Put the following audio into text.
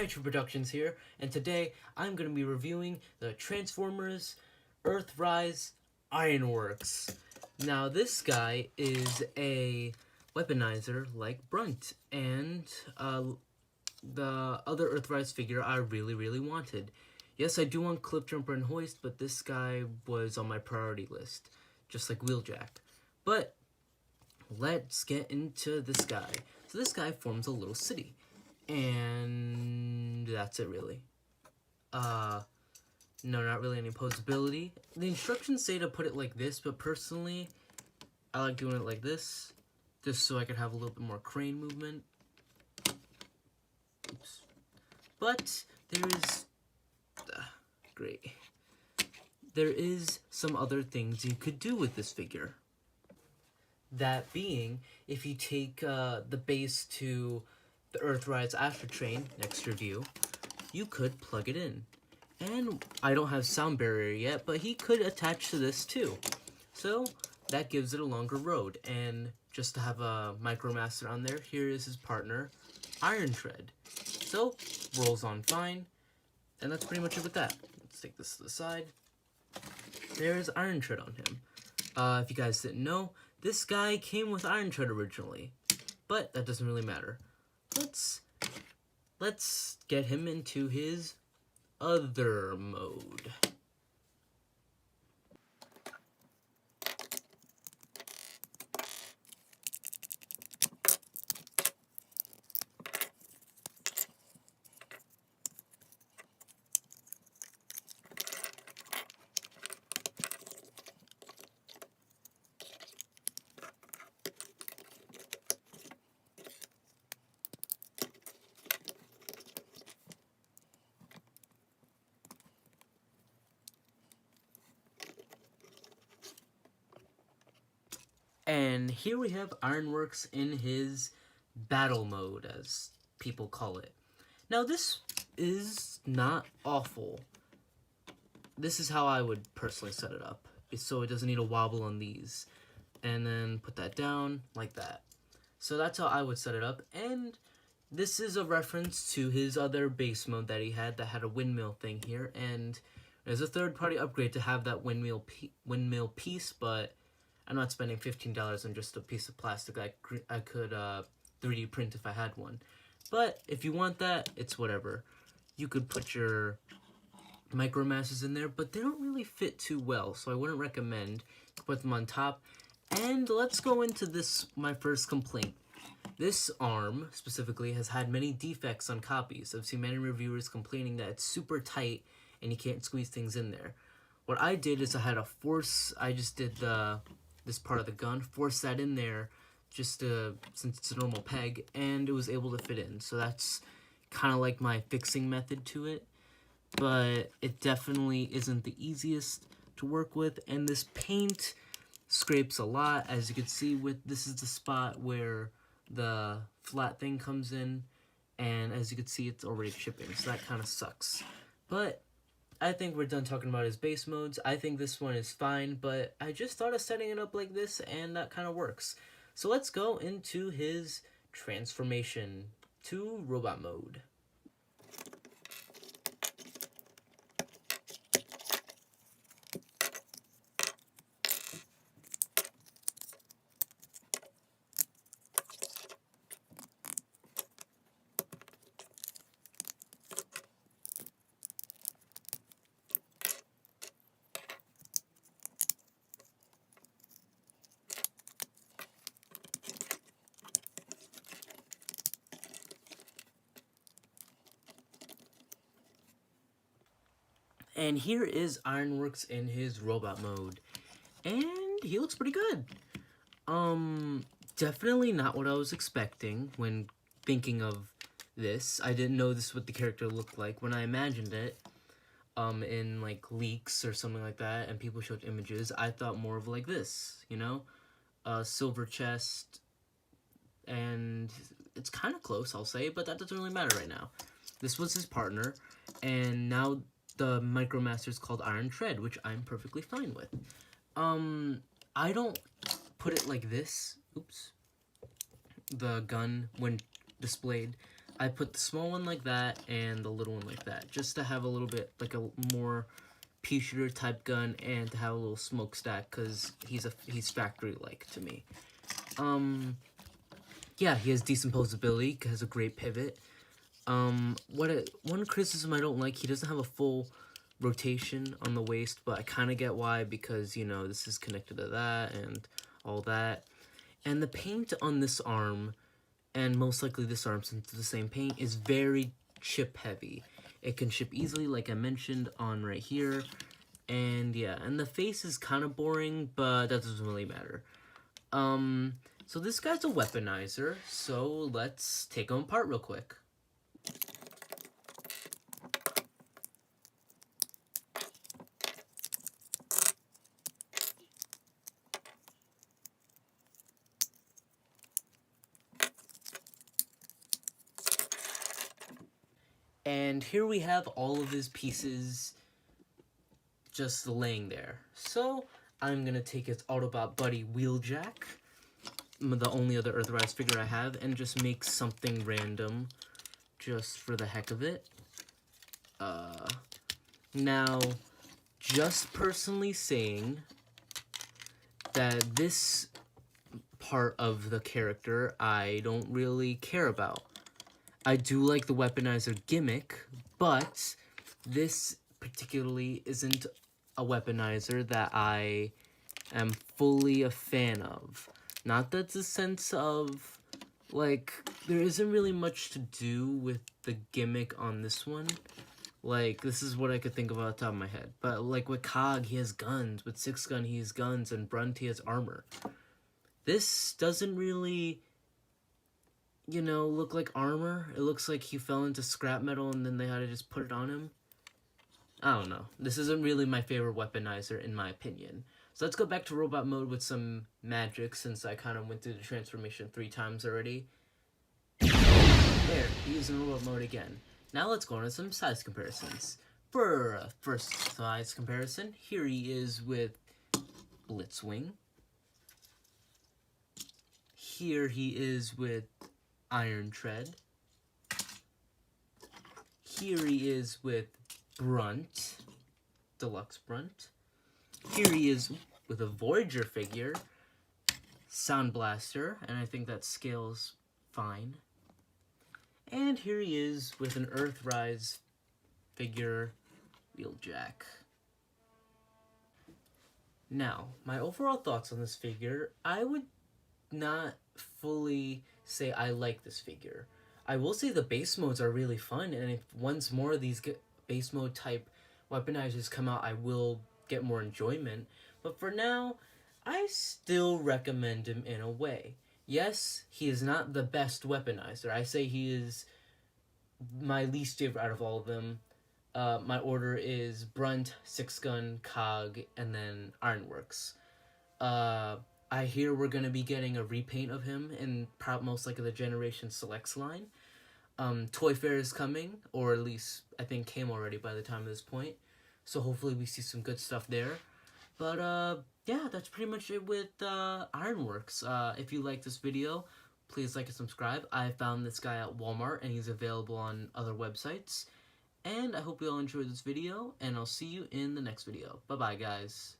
Nitro Productions here, and today I'm going to be reviewing the Transformers Earthrise Ironworks. Now this guy is a weaponizer like Brunt, and the other Earthrise figure I really wanted. Yes, I do want Cliffjumper and Hoist, but this guy was on my priority list, just like Wheeljack. But let's get into this guy. So this guy forms a little city. And that's it, really. No, not really any posability. The instructions say to put it like this, but personally, I like doing it like this, just so I could have a little bit more crane movement. Oops. But there is... great. There is some other things you could do with this figure. That being, if you take the base to the Earthrise Astro Train next review, you could plug it in. And I don't have sound barrier yet, but he could attach to this too. So that gives it a longer road. And just to have a Micromaster on there, here is his partner, Iron Tread. So rolls on fine. And that's pretty much it with that. Let's take this to the side. There's Iron Tread on him. If you guys didn't know, this guy came with Iron Tread originally, but that doesn't really matter. Let's get him into his other mode. And here we have Ironworks in his battle mode, as people call it. Now this is not awful. This is how I would personally set it up, so it doesn't need a wobble on these. And then put that down like that. So that's how I would set it up, and this is a reference to his other base mode that he had that had a windmill thing here, and there's a third-party upgrade to have that windmill piece, but I'm not spending $15 on just a piece of plastic I could 3D print if I had one. But if you want that, it's whatever. You could put your Micromasters in there, but they don't really fit too well, so I wouldn't recommend. Put them on top. And let's go into this, my first complaint. This arm, specifically, has had many defects on copies. I've seen many reviewers complaining that it's super tight and you can't squeeze things in there. What I did is I just did this part of the gun, force that in there just since it's a normal peg, and it was able to fit in. So that's kind of like my fixing method to it, but it definitely isn't the easiest to work with, and this paint scrapes a lot. As you can see, this is the spot where the flat thing comes in, and as you can see, it's already chipping, so that kind of sucks. But I think we're done talking about his base modes. I think this one is fine, but I just thought of setting it up like this, and that kind of works. So let's go into his transformation to robot mode. And here is Ironworks in his robot mode. And he looks pretty good. Definitely not what I was expecting when thinking of this. I didn't know this is what the character looked like when I imagined it. In like leaks or something like that, and people showed images. I thought more of like this, you know? Silver chest, and it's kind of close, I'll say, but that doesn't really matter right now. This was his partner, and now the Micromaster is called Iron Tread, which I'm perfectly fine with. I don't put it like this. Oops. The gun, when displayed, I put the small one like that and the little one like that, just to have a little bit like a more pea shooter type gun and to have a little smokestack, because he's factory like to me. Yeah, he has decent posability, has a great pivot. One criticism I don't like, he doesn't have a full rotation on the waist, but I kind of get why, because, you know, this is connected to that and all that. And the paint on this arm, and most likely this arm since it's the same paint, is very chip heavy. It can chip easily, like I mentioned on right here. And yeah, and the face is kind of boring, but that doesn't really matter. So this guy's a weaponizer, so let's take him apart real quick. And here we have all of his pieces just laying there. So I'm gonna take his Autobot buddy Wheeljack, the only other Earthrise figure I have, and just make something random just for the heck of it. Now, just personally saying that this part of the character I don't really care about. I do like the weaponizer gimmick, but this particularly isn't a weaponizer that I am fully a fan of. Not that the sense of, like, there isn't really much to do with the gimmick on this one. Like, this is what I could think of off the top of my head. But, like, with Cog, he has guns. With Six Gun, he has guns. And Brunt, he has armor. This doesn't really, you know, look like armor. It looks like he fell into scrap metal and then they had to just put it on him. I don't know. This isn't really my favorite weaponizer, in my opinion. So let's go back to robot mode with some magic, since I kind of went through the transformation 3 times already. There, he's in robot mode again. Now let's go on to some size comparisons. For first size comparison, here he is with Blitzwing. Here he is with Iron Tread. Here he is with Brunt, Deluxe Brunt. Here he is with a Voyager figure, Sound Blaster, and I think that scales fine. And here he is with an Earthrise figure, Wheeljack. Now, my overall thoughts on this figure, I would not fully say I like this figure. I will say the base modes are really fun, and if once more of these base mode type weaponizers come out, I will get more enjoyment. But for now, I still recommend him in a way. Yes, he is not the best weaponizer. I say he is my least favorite out of all of them. My order is Brunt, Six Gun, Cog, and then Ironworks. I hear we're going to be getting a repaint of him in most likely the Generation Selects line. Toy Fair is coming, or at least I think came already by the time of this point. So hopefully we see some good stuff there. But yeah, that's pretty much it with Ironworks. If you like this video, please like and subscribe. I found this guy at Walmart, and he's available on other websites. And I hope you all enjoyed this video, and I'll see you in the next video. Bye-bye, guys.